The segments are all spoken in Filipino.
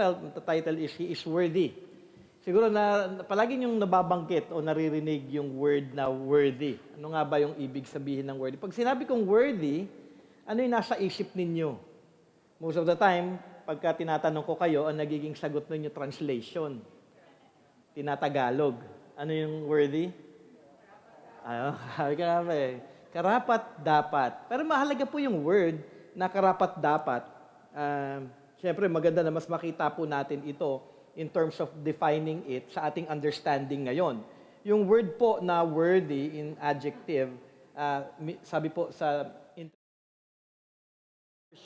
12, the title is He is Worthy. Siguro na palagi niyong nababanggit o naririnig yung word na worthy. Ano nga ba yung ibig sabihin ng worthy? Pag sinabi kong worthy, ano yung nasa isip ninyo? Most of the time, pagka tinatanong ko kayo, ang nagiging sagot ninyo translation. Tinatagalog. Ano yung worthy? Ano? Grabe eh. Karapat dapat. Pero mahalaga po yung word na karapat dapat. Siyempre, maganda na mas makita po natin ito in terms of defining it sa ating understanding ngayon. Yung word po na worthy in adjective, sabi po sa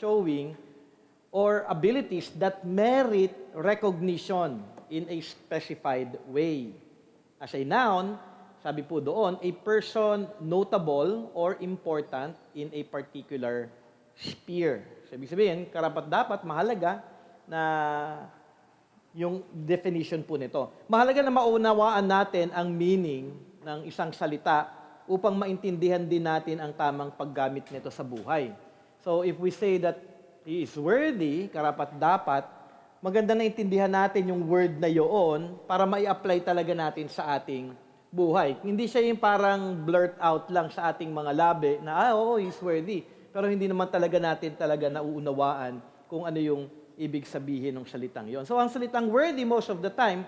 showing or abilities that merit recognition in a specified way. As a noun, sabi po doon, a person notable or important in a particular sphere. So, ibig sabihin, karapat-dapat, mahalaga na yung definition po nito. Mahalaga na maunawaan natin ang meaning ng isang salita upang maintindihan din natin ang tamang paggamit nito sa buhay. So, if we say that he is worthy, karapat-dapat, maganda na intindihan natin yung word na yoon para mai-apply talaga natin sa ating buhay. Hindi siya yung parang blurt out lang sa ating mga labi na, oo, he's worthy. Pero hindi naman talaga natin talaga nauunawaan kung ano yung ibig sabihin ng salitang yon. So, ang salitang worthy most of the time,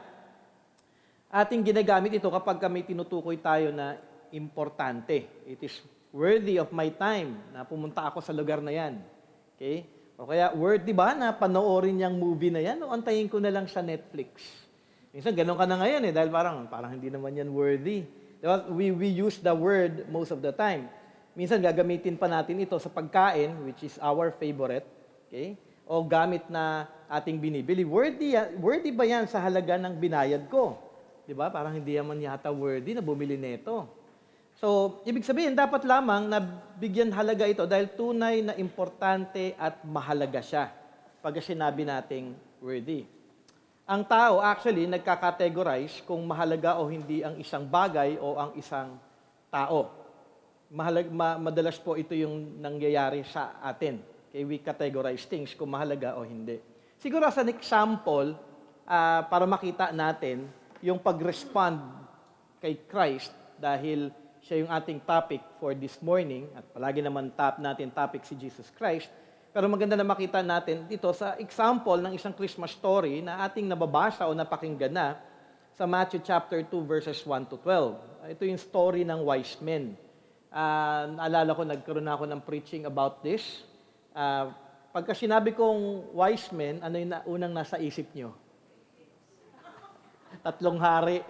ating ginagamit ito kapag may tinutukoy tayo na importante. It is worthy of my time na pumunta ako sa lugar na yan. Okay? O kaya, worthy ba na panoorin yung movie na yan o antayin ko na lang sa Netflix? Minsan, ganun ka na ngayon dahil parang hindi naman yan worthy. Diba? We use the word most of the time. Minsan, gagamitin pa natin ito sa pagkain, which is our favorite. Okay? O gamit na ating binibili. Worthy ba yan sa halaga ng binayad ko? Diba? Parang hindi naman yata worthy na bumili nito. So, ibig sabihin, dapat lamang na bigyan halaga ito dahil tunay na importante at mahalaga siya pag sinabi nating worthy. Ang tao actually nagkakategorize kung mahalaga o hindi ang isang bagay o ang isang tao. Madalas po ito yung nangyayari sa atin. Okay, we categorize things kung mahalaga o hindi. Siguro as an example, para makita natin yung pag-respond kay Christ dahil siya yung ating topic for this morning at palagi naman natin topic si Jesus Christ. Pero maganda na makita natin dito sa example ng isang Christmas story na ating nababasa o napakinggan na sa Matthew chapter 2 verses 1 to 12. Ito yung story ng wise men. Naalala ko, nagkaroon ako ng preaching about this. Pagka sinabi kong wise men, ano yung unang nasa isip nyo? Tatlong hari.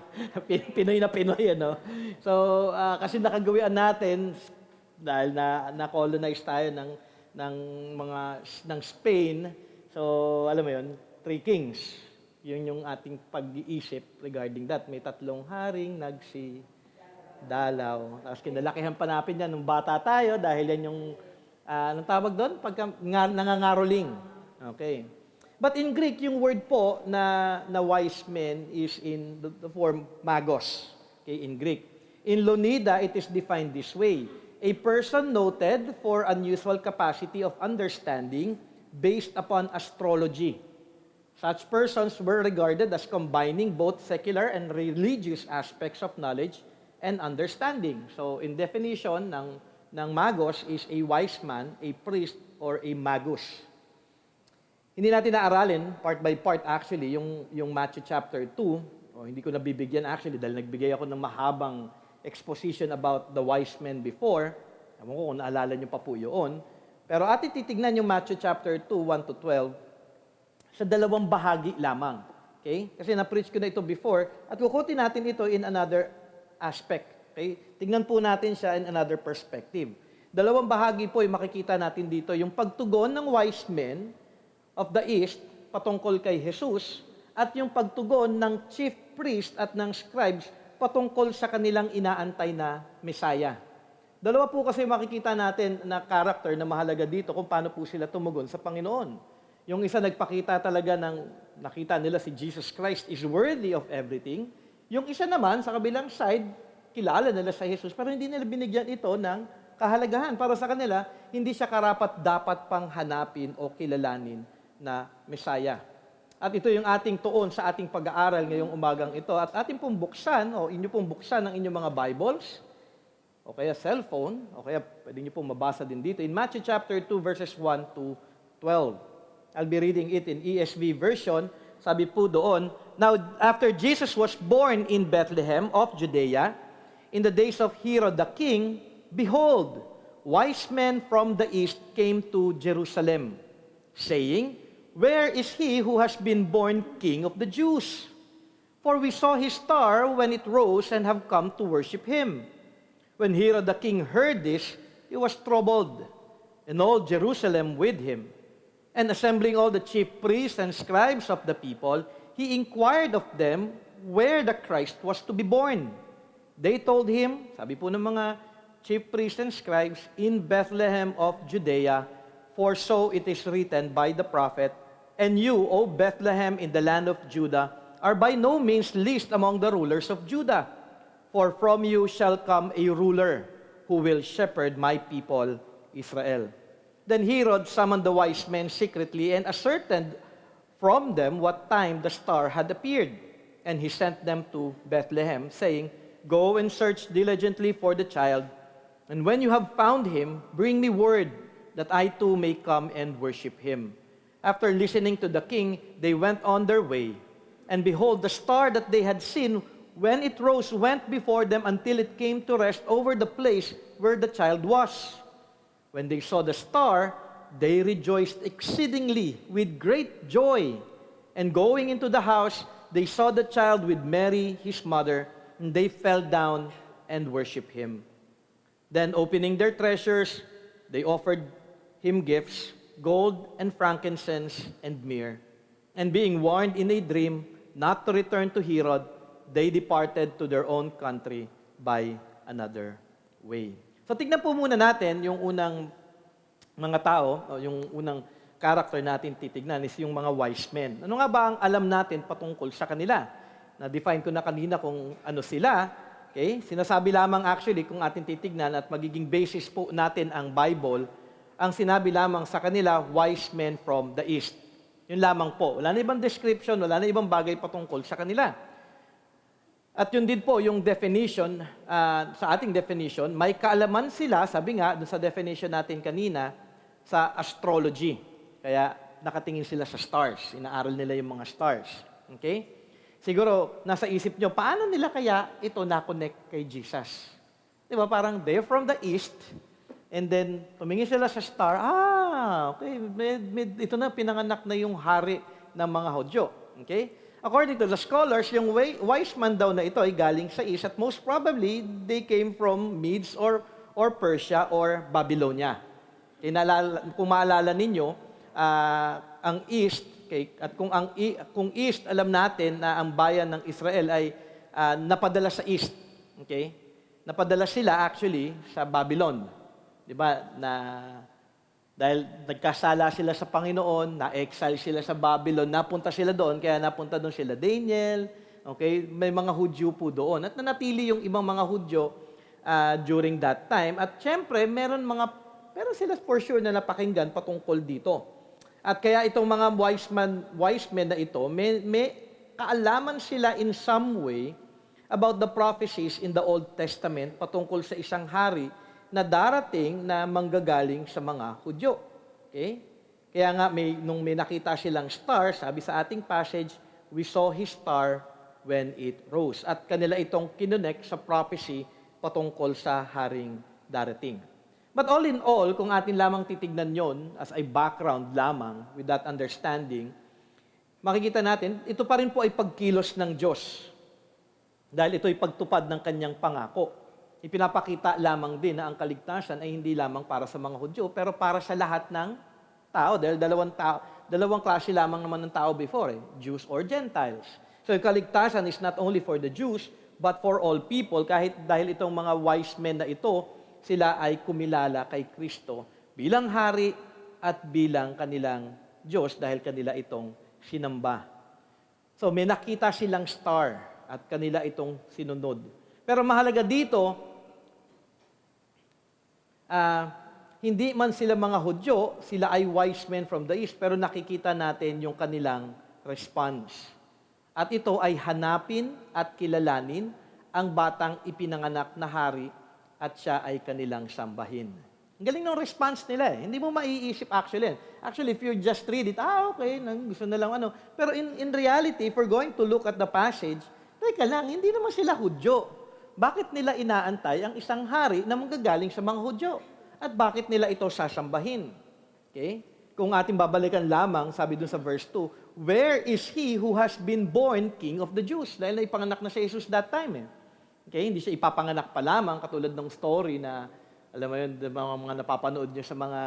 Pinoy na Pinoy, ano? So, kasi nakagawian natin, dahil na-colonize tayo ng Spain, so, alam mo yun, 3 kings. Yun yung ating pag-iisip regarding that. May 3 haring dalaw. Tapos kinalakihan pa natin yan nung bata tayo dahil yan yung, anong tawag doon? Pagka nangangaroling. Okay. But in Greek, yung word po na wise men is in the form magos. Okay, in Greek. In Lonida, it is defined this way. A person noted for unusual capacity of understanding based upon astrology. Such persons were regarded as combining both secular and religious aspects of knowledge and understanding. So, in definition ng magos is a wise man, a priest, or a magus. Hindi natin naaralin, part by part actually, yung Matthew chapter 2, o hindi ko nabibigyan actually dahil nagbigay ako ng mahabang exposition about the wise men before. Alam ko kung naalala nyo pa po yun. Pero atin titignan yung Matthew chapter 2, 1 to 12, sa 2 bahagi lamang. Okay? Kasi na-preach ko na ito before, at kukutin natin ito in another aspect. Okay? Tingnan po natin siya in another perspective. 2 bahagi po yung makikita natin dito, yung pagtugon ng wise men of the East patungkol kay Jesus at yung pagtugon ng chief priest at ng scribes patungkol sa kanilang inaantay na Messiah. 2 po kasi makikita natin na character na mahalaga dito kung paano po sila tumugon sa Panginoon. Yung isa nagpakita talaga nakita nila si Jesus Christ is worthy of everything. Yung isa naman, sa kabilang side, kilala nila sa Jesus, pero hindi nila binigyan ito ng kahalagahan. Para sa kanila, hindi siya karapat dapat pang hanapin o kilalanin na Messiah. At ito yung ating tuon sa ating pag-aaral ngayong umagang ito. At ating pong buksan, o inyo pong buksan ang inyong mga Bibles, o kaya cellphone, o kaya pwede nyo pong mabasa din dito. In Matthew chapter 2, verses 1 to 12. I'll be reading it in ESV version. Sabi po doon, "Now, after Jesus was born in Bethlehem of Judea, in the days of Herod the king, behold, wise men from the east came to Jerusalem, saying, 'Where is he who has been born King of the Jews? For we saw his star when it rose and have come to worship him.' When Herod the king heard this, he was troubled, and all Jerusalem with him. And assembling all the chief priests and scribes of the people, he inquired of them where the Christ was to be born. They told him," sabi po ng mga chief priests and scribes, "in Bethlehem of Judea, for so it is written by the prophet, 'And you, O Bethlehem in the land of Judah, are by no means least among the rulers of Judah. For from you shall come a ruler who will shepherd my people Israel.' Then Herod summoned the wise men secretly and ascertained from them what time the star had appeared. And he sent them to Bethlehem, saying, 'Go and search diligently for the child, and when you have found him, bring me word, that I too may come and worship him.' After listening to the king, they went on their way. And behold, the star that they had seen, when it rose, went before them until it came to rest over the place where the child was. When they saw the star, they rejoiced exceedingly with great joy. And going into the house, they saw the child with Mary, his mother, and they fell down and worshiped him. Then opening their treasures, they offered him gifts, gold and frankincense and myrrh. And being warned in a dream not to return to Herod, they departed to their own country by another way." So tignan po muna natin yung unang mga tao, o yung unang character natin titignan is yung mga wise men. Ano nga ba ang alam natin patungkol sa kanila? Na-define ko na kanina kung ano sila. Okay? Sinasabi lamang actually kung atin titignan at magiging basis po natin ang Bible, ang sinabi lamang sa kanila, wise men from the east. Yun lamang po. Wala na ibang description, wala na ibang bagay patungkol sa kanila. At yun din po, yung definition, sa ating definition, may kaalaman sila, sabi nga, dun sa definition natin kanina, sa astrology. Kaya nakatingin sila sa stars. Inaaral nila yung mga stars. Okay? Siguro, nasa isip nyo, paano nila kaya ito na-connect kay Jesus? Di ba? Parang they're from the east, and then tumingin sila sa star, okay, ito na, pinanganak na yung hari ng mga Hudyo. Okay? According to the scholars, yung wise man daw na ito ay galing sa east, at most probably, they came from Medes or Persia or Babylonia. Kung maalala ninyo, ang east, at kung east, alam natin na ang bayan ng Israel ay napadala sa east. Okay? Napadala sila actually sa Babylon. Di ba? Dahil nagkasala sila sa Panginoon, na-exile sila sa Babylon, napunta sila doon, kaya napunta doon sila Daniel, okay? May mga Hudyo po doon. At nanatili yung ibang mga Hudyo during that time. At syempre, meron sila for sure na napakinggan patungkol dito. At kaya itong mga wise men na ito, may kaalaman sila in some way about the prophecies in the Old Testament patungkol sa isang hari na darating na manggagaling sa mga Hudyo. Okay? Kaya nga, nung may nakita silang star, sabi sa ating passage, we saw his star when it rose. At kanila itong kinonect sa prophecy patungkol sa haring darating. But all in all, kung atin lamang titignan yon as a background lamang, with that understanding, makikita natin, ito pa rin po ay pagkilos ng Diyos. Dahil ito ay pagtupad ng kanyang pangako. Ipinapakita lamang din na ang kaligtasan ay hindi lamang para sa mga Hudyo, pero para sa lahat ng tao. Dahil dalawang klase lamang naman ng tao before, Jews or Gentiles. So yung kaligtasan is not only for the Jews, but for all people, dahil itong mga wise men na ito, sila ay kumilala kay Kristo bilang hari at bilang kanilang Diyos dahil kanila itong sinamba. So may nakita silang star at kanila itong sinunod. Pero mahalaga dito, hindi man sila mga Hudyo, sila ay wise men from the east, pero nakikita natin yung kanilang response. At ito ay hanapin at kilalanin ang batang ipinanganak na hari at siya ay kanilang sambahin. Ang galing ng response nila eh. Hindi mo maiisip actually. Actually, if you just read it, okay, gusto na lang ano. Pero in reality, if we're going to look at the passage, teka lang, hindi naman sila Hudyo. Bakit nila inaantay ang isang hari na manggagaling sa mga Hudyo? At bakit nila ito sasambahin? Okay? Kung ating babalikan lamang, sabi dun sa verse 2, where is he who has been born King of the Jews? Dahil naipanganak na si Jesus that time. Okay? Hindi siya ipapanganak pa lamang, katulad ng story na, alam mo yun, mga napapanood nyo sa mga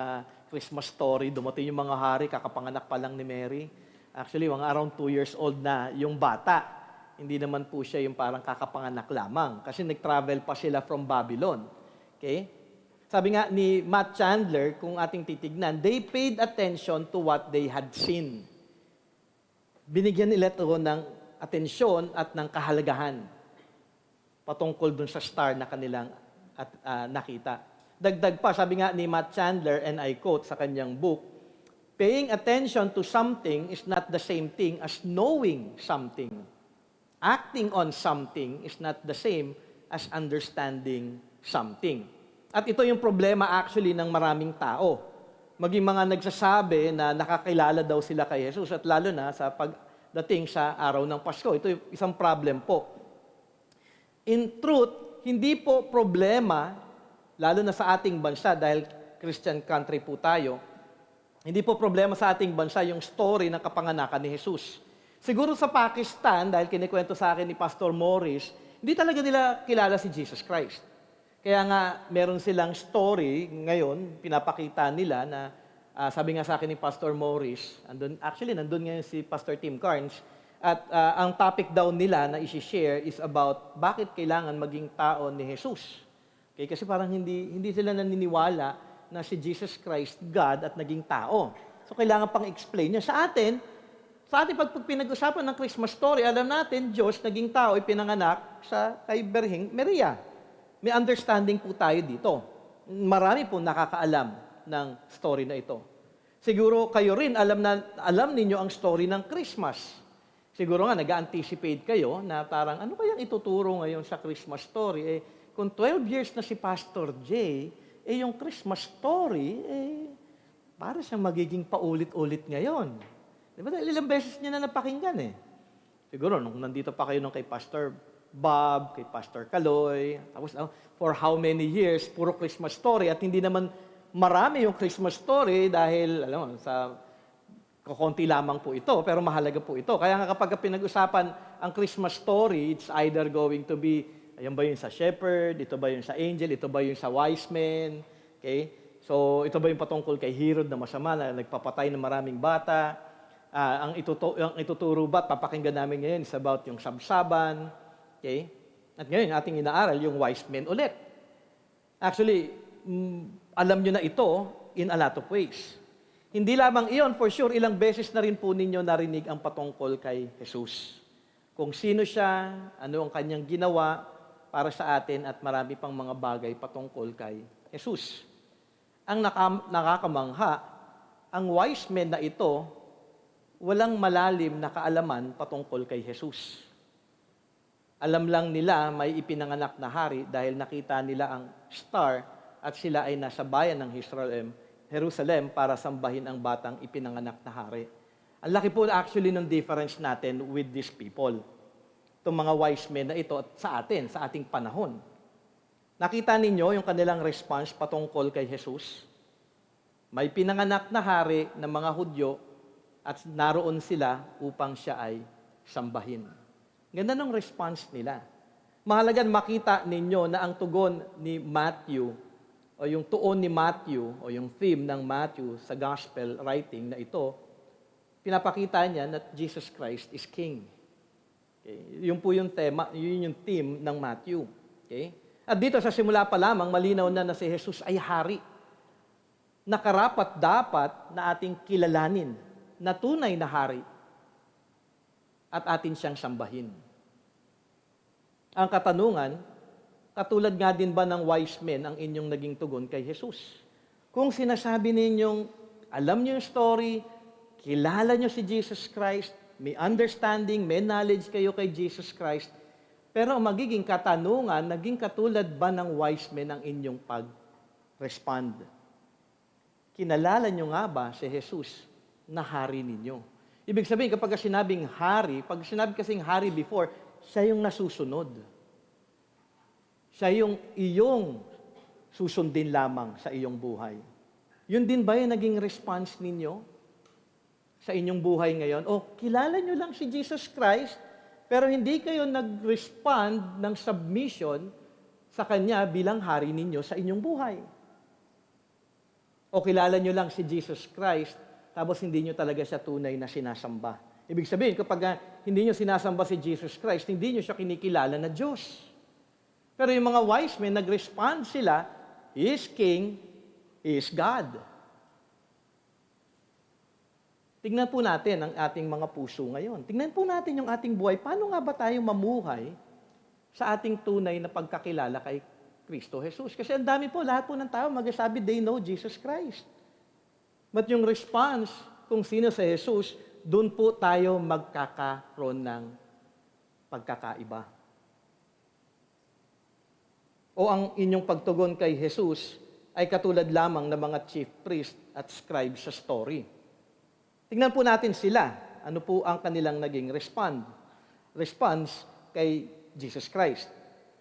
Christmas story, dumating yung mga hari, kakapanganak pa lang ni Mary. Actually, mga around 2 years old na yung bata. Hindi naman po siya yung parang kakapanganak lamang. Kasi nag-travel pa sila from Babylon. Okay? Sabi nga ni Matt Chandler, kung ating titignan, they paid attention to what they had seen. Binigyan nila ito ng atensyon at ng kahalagahan patungkol dun sa star na kanilang nakita. Dagdag pa, sabi nga ni Matt Chandler, and I quote sa kanyang book, paying attention to something is not the same thing as knowing something. Acting on something is not the same as understanding something. At ito yung problema actually ng maraming tao. Maging mga nagsasabi na nakakilala daw sila kay Jesus at lalo na sa pagdating sa araw ng Pasko. Ito yung isang problem po. In truth, hindi po problema, lalo na sa ating bansa dahil Christian country po tayo, hindi po problema sa ating bansa yung story ng kapanganakan ni Jesus. Siguro sa Pakistan, dahil kinikwento sa akin ni Pastor Morris, hindi talaga nila kilala si Jesus Christ. Kaya nga, meron silang story ngayon, pinapakita nila na, sabi nga sa akin ni Pastor Morris, nandun ngayon si Pastor Tim Carnes, at ang topic daw nila na isi-share is about bakit kailangan maging tao ni Jesus. Okay? Kasi parang hindi sila naniniwala na si Jesus Christ, God, at naging tao. So, kailangan pang explain niya. Sa ating pag pinag-usapan ng Christmas story, alam natin, Diyos, naging tao, ipinanganak kay Birheng Maria. May understanding po tayo dito. Marami po nakakaalam ng story na ito. Siguro kayo rin, alam ninyo ang story ng Christmas. Siguro nga, nag-anticipate kayo na parang, ano kayang ituturo ngayon sa Christmas story? Kung 12 years na si Pastor Jay, yung Christmas story, para siyang magiging paulit-ulit ngayon. Di ba? Ilang beses niya na napakinggan Siguro, nung nandito pa kayo nung kay Pastor Bob, kay Pastor Kaloy, tapos for how many years, puro Christmas story, at hindi naman marami yung Christmas story dahil, alam mo, sa kukunti lamang po ito, pero mahalaga po ito. Kaya nga kapag pinag-usapan ang Christmas story, it's either going to be, ayan ba yun sa shepherd, ito ba yun sa angel, ito ba yun sa wise men, okay? So, ito ba yung patungkol kay Herod na masama, na nagpapatay ng maraming bata, ang ituturo ba, papakinggan namin ngayon is about yung sabsaban, okay? At ngayon, ating inaaral yung wise men ulit. Actually, alam nyo na ito in a lot of ways. Hindi lamang iyon, for sure, ilang beses na rin po ninyo narinig ang patungkol kay Jesus. Kung sino siya, ano ang kanyang ginawa para sa atin at marami pang mga bagay patungkol kay Jesus. Ang nakakamangha, ang wise men na ito, walang malalim na kaalaman patungkol kay Jesus. Alam lang nila may ipinanganak na hari dahil nakita nila ang star at sila ay nasa bayan ng Jerusalem para sambahin ang batang ipinanganak na hari. Ang laki po actually ng difference natin with these people. Itong mga wise men na ito at sa ating panahon. Nakita ninyo yung kanilang response patungkol kay Jesus? May pinanganak na hari ng mga Hudyo at naroon sila upang siya ay sambahin. Ganda ng response nila. Mahalagang makita ninyo na ang tugon ni Matthew o yung tuon ni Matthew o yung theme ng Matthew sa gospel writing na ito, pinapakita niya na Jesus Christ is King. Okay? Yun po yung tema, yun yung theme ng Matthew. Okay? At dito sa simula pa lamang, malinaw na si Jesus ay hari. Nakarapat dapat na ating kilalanin na tunay na hari at atin siyang sambahin. Ang katanungan, katulad nga din ba ng wise men ang inyong naging tugon kay Jesus? Kung sinasabi ninyong, alam niyo yung story, kilala niyo si Jesus Christ, may understanding, may knowledge kayo kay Jesus Christ, pero ang magiging katanungan, naging katulad ba ng wise men ang inyong pag-respond? Kinalala nyo nga ba si Jesus na hari ninyo? Ibig sabihin, kapag sinabing hari, pag sinabi kasing hari before, siya yung nasusunod. Siya yung iyong susundin lamang sa iyong buhay. Yun din ba yung naging response ninyo sa inyong buhay ngayon? O kilala nyo lang si Jesus Christ, pero hindi kayo nag-respond ng submission sa Kanya bilang hari ninyo sa inyong buhay. O kilala nyo lang si Jesus Christ, tapos hindi nyo talaga siya tunay na sinasamba. Ibig sabihin, kapag hindi nyo sinasamba si Jesus Christ, hindi nyo siya kinikilala na Diyos. Pero yung mga wise men, nag-respond sila, He is King, He is God. Tingnan po natin ang ating mga puso ngayon. Tingnan po natin yung ating buhay. Paano nga ba tayo mamuhay sa ating tunay na pagkakilala kay Kristo Jesus? Kasi ang dami po, lahat po ng tao magsasabi, they know Jesus Christ. But yung response kung sino si Jesus, doon po tayo magkakaroon ng pagkakaiba. O ang inyong pagtugon kay Jesus ay katulad lamang ng mga chief priest at scribes sa story. Tingnan po natin sila. Ano po ang kanilang naging response kay Jesus Christ?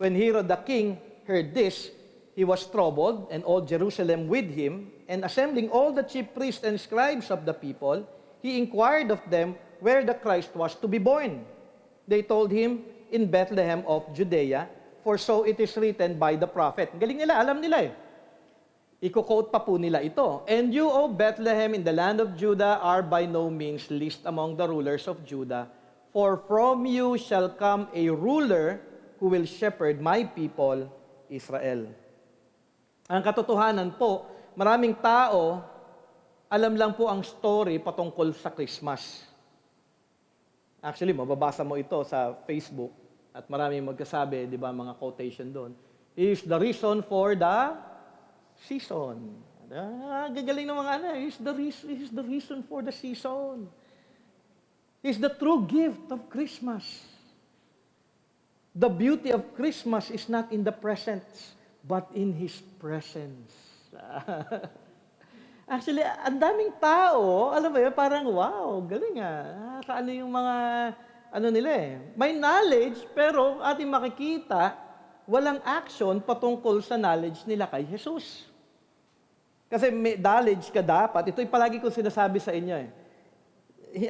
When Herod the king heard this, he was troubled, and all Jerusalem with him, and assembling all the chief priests and scribes of the people, he inquired of them where the Christ was to be born. They told him, in Bethlehem of Judea, for so it is written by the prophet. Galing nila, alam nila eh. Iko-quote pa po nila ito. And you, O Bethlehem, in the land of Judah, are by no means least among the rulers of Judah, for from you shall come a ruler who will shepherd my people, Israel. Ang katotohanan po, maraming tao, alam lang po ang story patungkol sa Christmas. Actually, mababasa mo ito sa Facebook at maraming magkasabi, di ba, mga quotation doon. Is the reason for the season. Gagaling ng mga Is the reason for the season. Is the true gift of Christmas. The beauty of Christmas is not in the presents, but in His presence. Actually, ang daming tao, alam mo yun, parang wow, galing Kaano yung mga, nila eh. May knowledge, pero ating makikita, walang action patungkol sa knowledge nila kay Jesus. Kasi may knowledge ka dapat, ito'y palagi kong sinasabi sa inyo eh.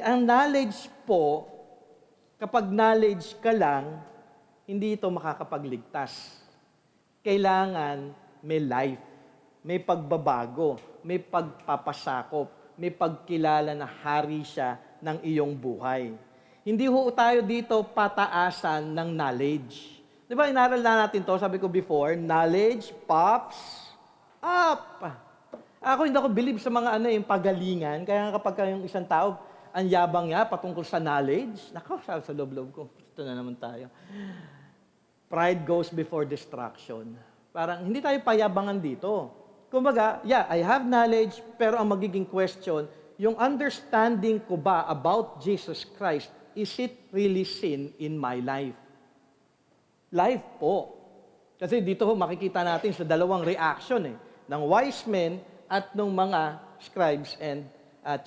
Ang knowledge po, kapag knowledge ka lang, hindi ito makakapagligtas. Kailangan may life, may pagbabago, may pagpapasakop, may pagkilala na hari siya ng iyong buhay. Hindi ho tayo dito pataasan ng knowledge. Di ba, inaral na natin to, sabi ko before, knowledge puffs up. Ako hindi ako believe sa mga yung pagalingan, kaya kapag yung isang tao, ang yabang niya patungkol sa knowledge, sabi sa loob-loob ko, ito na naman tayo. Pride goes before destruction. Parang hindi tayo payabangan dito. Kumbaga, I have knowledge, pero ang magiging question, yung understanding ko ba about Jesus Christ, is it really seen in my life? Life po. Kasi dito makikita natin sa dalawang reaction ng wise men at ng mga scribes and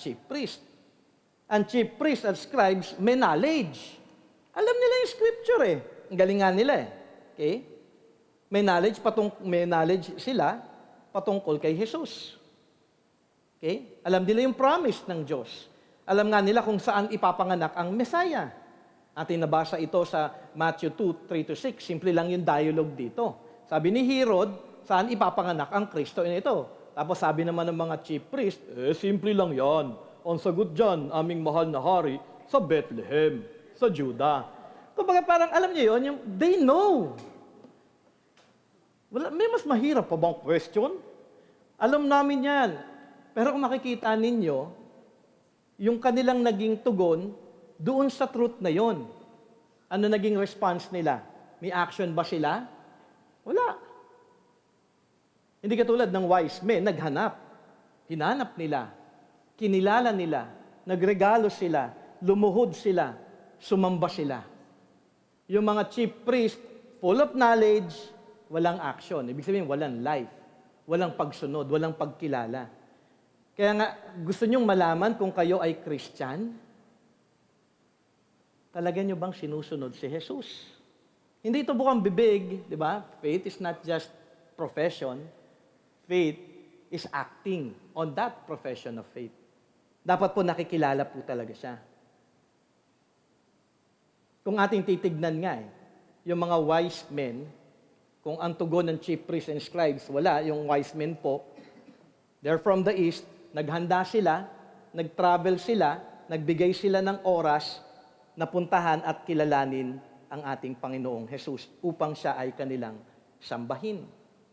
chief priests. Ang chief priests at scribes may knowledge. Alam nila yung scripture Ang galingan nila Okay? May knowledge sila patungkol kay Jesus. Okay? Alam nila yung promise ng Diyos. Alam nga nila kung saan ipapanganak ang Messiah. Ating nabasa ito sa Matthew 2:3-6. Simple lang yung dialogue dito. Sabi ni Herod, saan ipapanganak ang Kristo ito? Tapos sabi naman ng mga chief priest, simple lang yan. Ang sagot dyan, aming mahal na hari, sa Bethlehem, sa Judah. Kumbaga parang alam niyo yun, they know. May mas mahirap pa bang question? Alam namin yan. Pero kung makikita ninyo, yung kanilang naging tugon, doon sa truth na yon. Ano naging response nila? May action ba sila? Wala. Hindi katulad ng wise men, naghanap. Hinanap nila. Kinilala nila. Nagregalo sila. lumuhod sila, sumamba sila. Yung mga chief priest, full of knowledge, walang action. Ibig sabihin, walang life, walang pagsunod, walang pagkilala. Kaya nga, gusto nyong malaman kung kayo ay Christian? Talaga nyo bang sinusunod si Jesus? Hindi ito bukang bibig, di ba? Faith is not just profession. Faith is acting on that profession of faith. Dapat po nakikilala po talaga siya. Kung ating titignan nga yung mga wise men, kung ang tugon ng chief priests and scribes, wala, yung wise men po, they're from the east, naghanda sila, nag-travel sila, nagbigay sila ng oras, napuntahan at kilalanin ang ating Panginoong Jesus upang siya ay kanilang sambahin.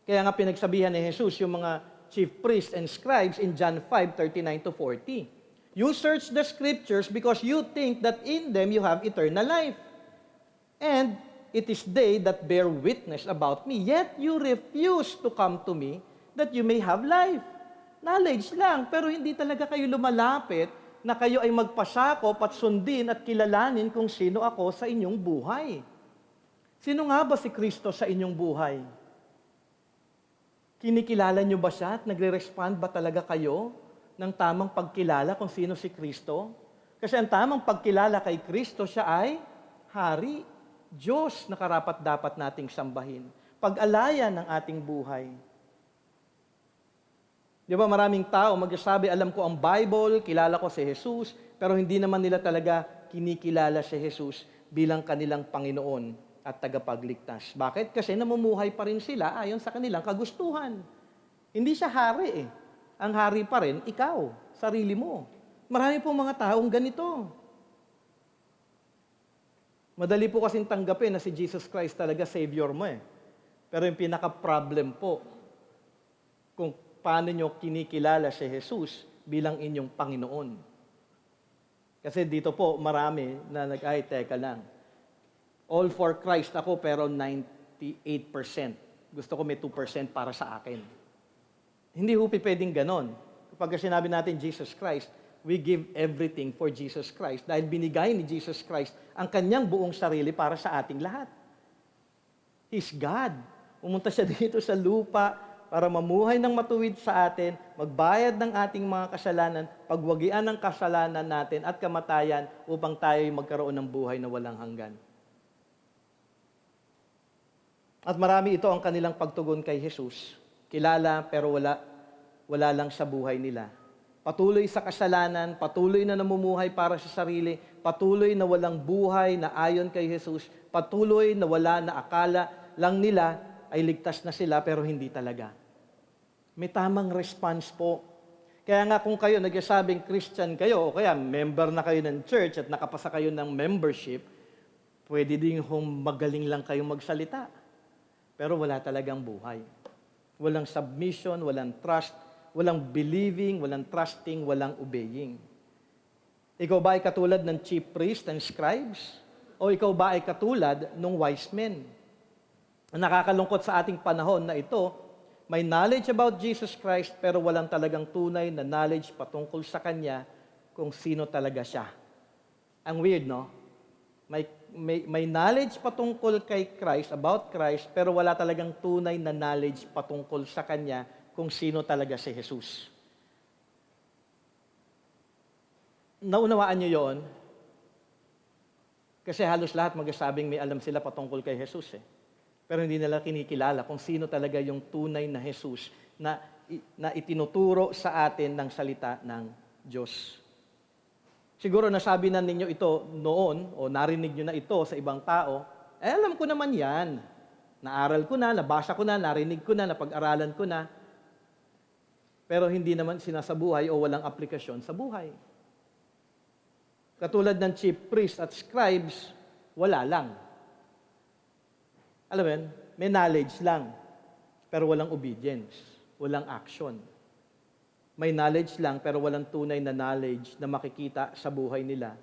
Kaya nga pinagsabihan ni Jesus yung mga chief priests and scribes in John 5:39-40. You search the scriptures because you think that in them you have eternal life. And it is they that bear witness about me, yet you refuse to come to me that you may have life. Knowledge lang, pero hindi talaga kayo lumalapit na kayo ay magpasakop at sundin at kilalanin kung sino ako sa inyong buhay. Sino nga ba si Kristo sa inyong buhay? Kinikilala nyo ba siya at nagre-respond ba talaga kayo ng tamang pagkilala kung sino si Kristo? Kasi ang tamang pagkilala kay Kristo, siya ay Hari, Diyos na karapat-dapat nating sambahin. Pag-alayan ng ating buhay. Di ba maraming tao magsasabi, alam ko ang Bible, kilala ko si Jesus, pero hindi naman nila talaga kinikilala si Jesus bilang kanilang Panginoon at tagapagligtas. Bakit? Kasi namumuhay pa rin sila ayon sa kanilang kagustuhan. Hindi siya hari eh. Ang hari pa rin, ikaw, sarili mo. Marami pong mga taong ganito. Madali po kasing tanggapin na si Jesus Christ talaga Savior mo eh. Pero yung pinaka-problem po, kung paano nyo kinikilala si Jesus bilang inyong Panginoon. Kasi dito po, marami na ay, teka lang. All for Christ ako, pero 98%. Gusto ko may 2% para sa akin. Hindi ho pwedeng ganon. Kapag sinabi natin Jesus Christ, we give everything for Jesus Christ dahil binigay ni Jesus Christ ang kanyang buong sarili para sa ating lahat. He's God. Pumunta siya dito sa lupa para mamuhay ng matuwid sa atin, magbayad ng ating mga kasalanan, pagwagian ng kasalanan natin at kamatayan upang tayo magkaroon ng buhay na walang hanggan. At marami ito ang kanilang pagtugon kay Jesus. Kilala pero wala lang sa buhay nila. Patuloy sa kasalanan, patuloy na namumuhay para sa sarili, patuloy na walang buhay na ayon kay Jesus, patuloy na wala na akala lang nila ay ligtas na sila pero hindi talaga. May tamang response po. Kaya nga kung kayo nagsasabing Christian kayo o kaya member na kayo ng church at nakapasa kayo ng membership, pwede din magaling lang kayong magsalita. Pero wala talagang buhay. Walang submission, walang trust, walang believing, walang trusting, walang obeying. Ikaw ba ay katulad ng chief priest and scribes? O ikaw ba ay katulad ng wise men? Ang nakakalungkot sa ating panahon na ito, may knowledge about Jesus Christ pero walang talagang tunay na knowledge patungkol sa Kanya kung sino talaga siya. Ang weird, no? May knowledge patungkol kay Christ, about Christ, pero wala talagang tunay na knowledge patungkol sa Kanya kung sino talaga si Jesus. Naunawaan niyo yon? Kasi halos lahat magsasabing may alam sila patungkol kay Jesus eh. Pero hindi nila kinikilala kung sino talaga yung tunay na Jesus na itinuturo sa atin ng salita ng Diyos. Siguro nasabi na ninyo ito noon o narinig nyo na ito sa ibang tao, alam ko naman yan. Naaral ko na, nabasa ko na, narinig ko na, napag-aralan ko na. Pero hindi naman sinasabuhay o walang aplikasyon sa buhay. Katulad ng chief priest at scribes, wala lang. Alam mo yun, may knowledge lang, pero walang obedience, walang action. May knowledge lang, pero walang tunay na knowledge na makikita sa buhay nila.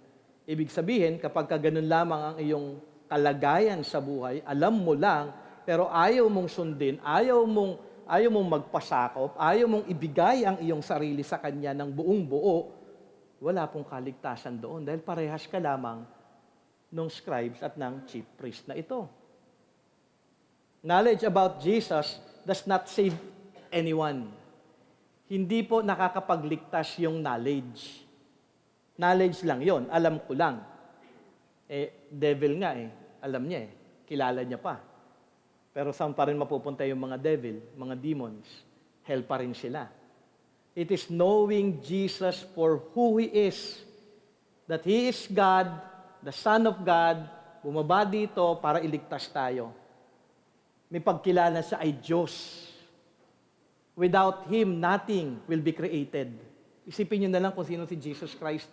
Ibig sabihin, kapag ganun lamang ang iyong kalagayan sa buhay, alam mo lang, pero ayaw mong sundin, ayaw mong magpasakop, ayaw mong ibigay ang iyong sarili sa Kanya ng buong buo, wala pong kaligtasan doon dahil parehas ka lamang ng scribes at ng chief priest na ito. Knowledge about Jesus does not save anyone. Hindi po nakakapagligtas yung knowledge. Knowledge lang yon, alam ko lang. Devil nga alam niya kilala niya pa. Pero saan pa rin mapupunta yung mga devil, mga demons? Hell pa rin sila. It is knowing Jesus for who He is. That He is God, the Son of God, bumaba dito para iligtas tayo. May pagkilala siya ay Diyos. Without Him, nothing will be created. Isipin niyo na lang kung sino si Jesus Christ.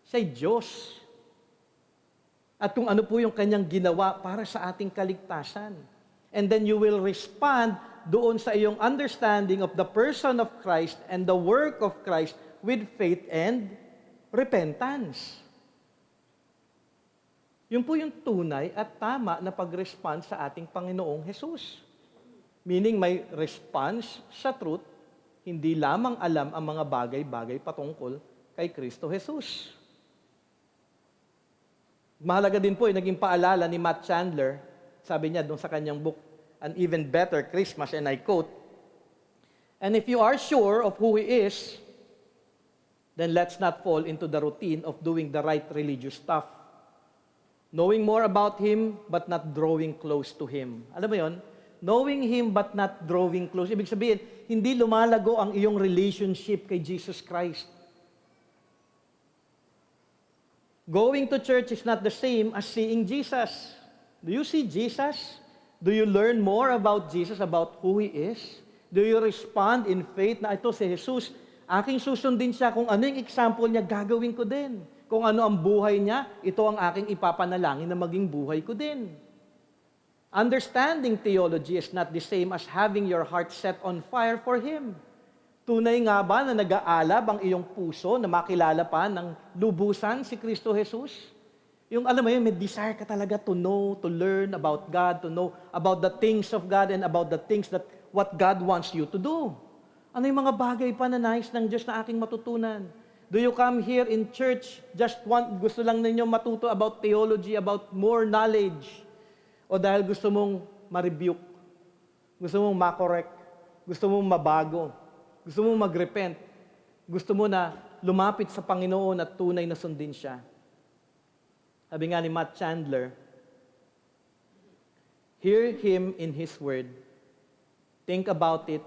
Siya'y Diyos. At kung ano po yung kanyang ginawa para sa ating kaligtasan. And then you will respond doon sa iyong understanding of the person of Christ and the work of Christ with faith and repentance. Yun po yung tunay at tama na pag-respond sa ating Panginoong Jesus. Meaning may response sa truth, hindi lamang alam ang mga bagay-bagay patungkol kay Kristo Jesus. Mahalaga din po, naging paalala ni Matt Chandler, sabi niya doon sa kanyang book, An Even Better Christmas, and I quote, "And if you are sure of who He is, then let's not fall into the routine of doing the right religious stuff. Knowing more about Him, but not drawing close to Him." Alam mo yon? Knowing Him, but not drawing close. Ibig sabihin, hindi lumalago ang iyong relationship kay Jesus Christ. Going to church is not the same as seeing Jesus. Do you see Jesus? Do you learn more about Jesus, about who He is? Do you respond in faith na ito si Jesus, aking susundin siya, kung ano yung example niya, gagawin ko din. Kung ano ang buhay niya, ito ang aking ipapanalangin na maging buhay ko din. Understanding theology is not the same as having your heart set on fire for Him. Tunay nga ba na nag-aalab ang iyong puso na makilala pa ng lubusan si Kristo Jesus? Yung alam mo yun, may desire ka talaga to know, to learn about God, to know about the things of God and about the things that what God wants you to do. Ano yung mga bagay pa na nais ng Diyos na aking matutunan? Do you come here in church, gusto lang ninyo matuto about theology, about more knowledge? O dahil gusto mong ma-rebuke, gusto mong ma-correct, gusto mong mabago, gusto mong mag-repent, gusto mo na lumapit sa Panginoon at tunay na sundin siya. Sabi nga ni Matt Chandler, hear Him in His Word, think about it,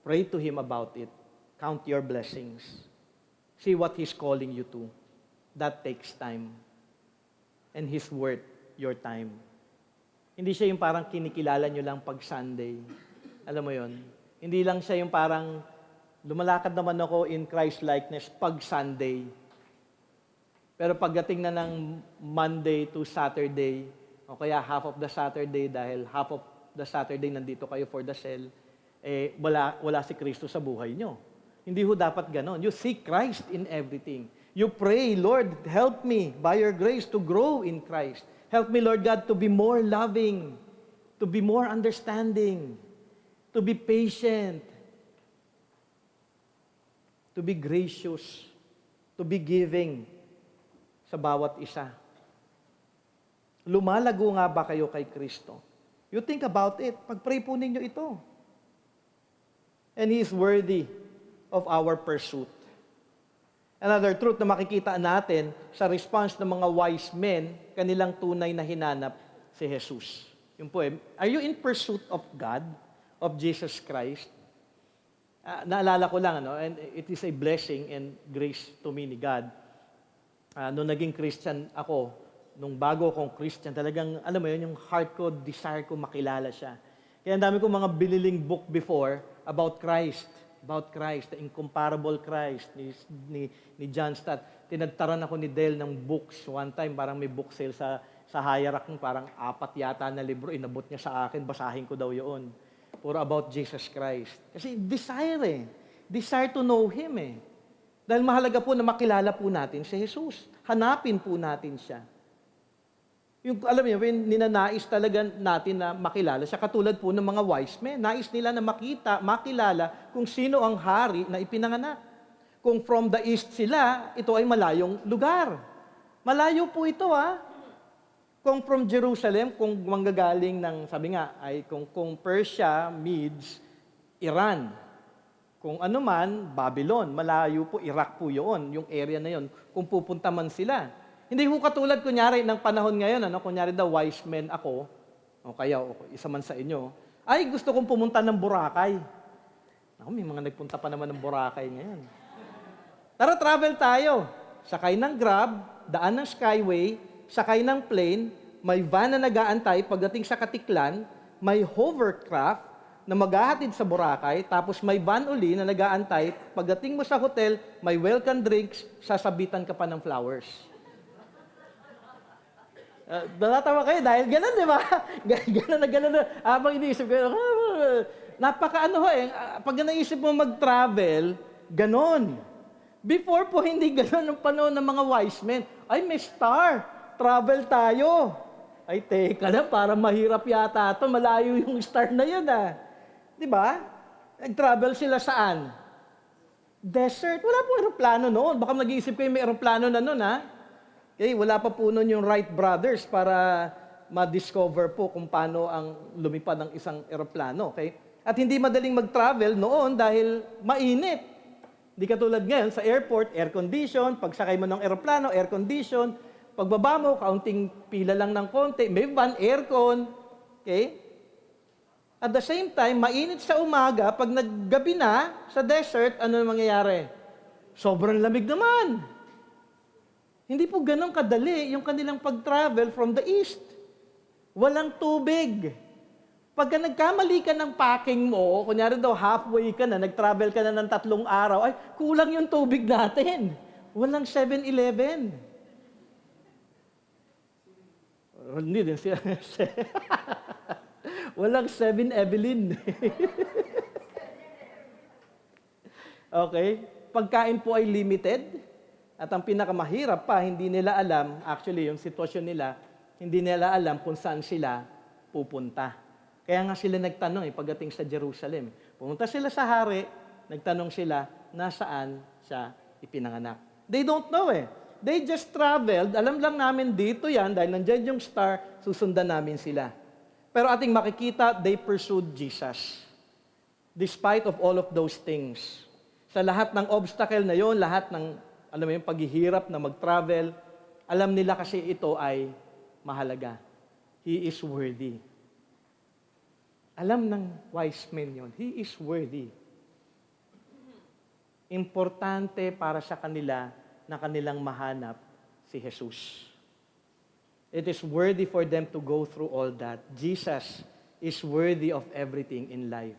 pray to Him about it, count your blessings, see what He's calling you to. That takes time. And His worth your time. Hindi siya yung parang kinikilala nyo lang pag Sunday. Alam mo yon? Hindi lang siya yung parang lumalakad naman ako in Christ-likeness pag Sunday. Pero pagdating na ng Monday to Saturday, o kaya half of the Saturday, dahil half of the Saturday nandito kayo for the cell, wala si Kristo sa buhay nyo. Hindi ho dapat ganon. You seek Christ in everything. You pray, Lord, help me by your grace to grow in Christ. Help me, Lord God, to be more loving, to be more understanding, to be patient, to be gracious, to be giving sa bawat isa. Lumalago nga ba kayo kay Kristo? You think about it. Pag-pray po ninyo ito. And He is worthy of our pursuit. Another truth na makikita natin sa response ng mga wise men, kanilang tunay na hinanap si Jesus. Yung po are you in pursuit of God, of Jesus Christ? Naalala ko lang, and it is a blessing and grace to me ni God. Nung naging Christian ako, nung bago akong Christian, talagang, alam mo yun, yung heart ko, desire ko makilala siya. Kaya ang dami kong mga biniling book before about Christ, the incomparable Christ, ni John Stott. Tinagtaran ako ni Dale ng books. One time, parang may book sale sa Hayarak, parang 4 yata na libro, inabot niya sa akin, basahin ko daw yun. Puro about Jesus Christ. Kasi desire Desire to know Him Dahil mahalaga po na makilala po natin si Jesus. Hanapin po natin siya. Yung, alam niyo, ninanais talaga natin na makilala siya, katulad po ng mga wise men. Nais nila na makilala kung sino ang hari na ipinanganak. Kung from the east sila, ito ay malayong lugar. Malayo po ito Kung from Jerusalem, kung manggagaling ng, sabi nga, ay kung Persia, Medes, Iran. Kung ano man, Babylon, malayo po, Iraq po yun, yung area na yun, kung pupunta man sila. Hindi po katulad, kunyari, ng panahon ngayon, kunyari daw, wise men ako, o kaya isa man sa inyo, ay gusto kong pumunta ng Boracay. May mga nagpunta pa naman ng Boracay ngayon. Tara, travel tayo. Sakay ng Grab, daan ng Skyway, sakay ng plane, may van na nag-aantay pagdating sa Katiklan, may hovercraft na maghahatid sa Boracay, tapos may van uli na nag-aantay, pagdating mo sa hotel, may welcome drinks, sasabitan ka pa ng flowers. Natawa kayo dahil ganun, di ba? Ganun. Habang iniisip ko, pag naisip mo mag-travel, ganun. Before po, hindi ganun ang panahon ng mga wise men. Ay, may star. Travel tayo. Ay, teka na, para mahirap yata ito. Malayo yung star na yun, Di ba? Nag-travel sila saan? Desert. Wala po aeroplano noon. Baka nag-iisip kayo may aeroplano na noon, Okay, wala pa po noon yung Wright brothers para ma-discover po kung paano ang lumipad ng isang aeroplano. Okay? At hindi madaling mag-travel noon dahil mainit. Di katulad ngayon, sa airport, air condition, pagsakay mo ng aeroplano, air condition, pagbaba mo, kaunting pila lang ng konti, may van, aircon. Okay? At the same time, mainit sa umaga, pag naggabi na sa desert, ano mangyayari? Sobrang lamig naman. Hindi po ganun kadali yung kanilang pag-travel from the east. Walang tubig. Pagka nagkamali ka ng packing mo, kunyari daw halfway ka na, nag-travel ka na ng 3 araw, ay kulang yung tubig natin. Walang 7-Eleven. Hindi din siya. Walang 7-Evelyn. Okay? Pagkain po ay limited. At ang pinakamahirap pa, hindi nila alam, actually yung sitwasyon nila, hindi nila alam kung saan sila pupunta. Kaya nga sila nagtanong pagdating sa Jerusalem. Pumunta sila sa hari, nagtanong sila, nasaan siya ipinanganak. They don't know They just traveled, alam lang namin dito yan, dahil nandyan yung star, susundan namin sila. Pero ating makikita, they pursued Jesus. Despite of all of those things. Sa lahat ng obstacle na yon, lahat ng paghihirap na mag-travel, alam nila kasi ito ay mahalaga. He is worthy. Alam ng wise men yon, He is worthy. Importante para sa kanila na kanilang mahanap si Jesus. It is worthy for them to go through all that. Jesus is worthy of everything in life.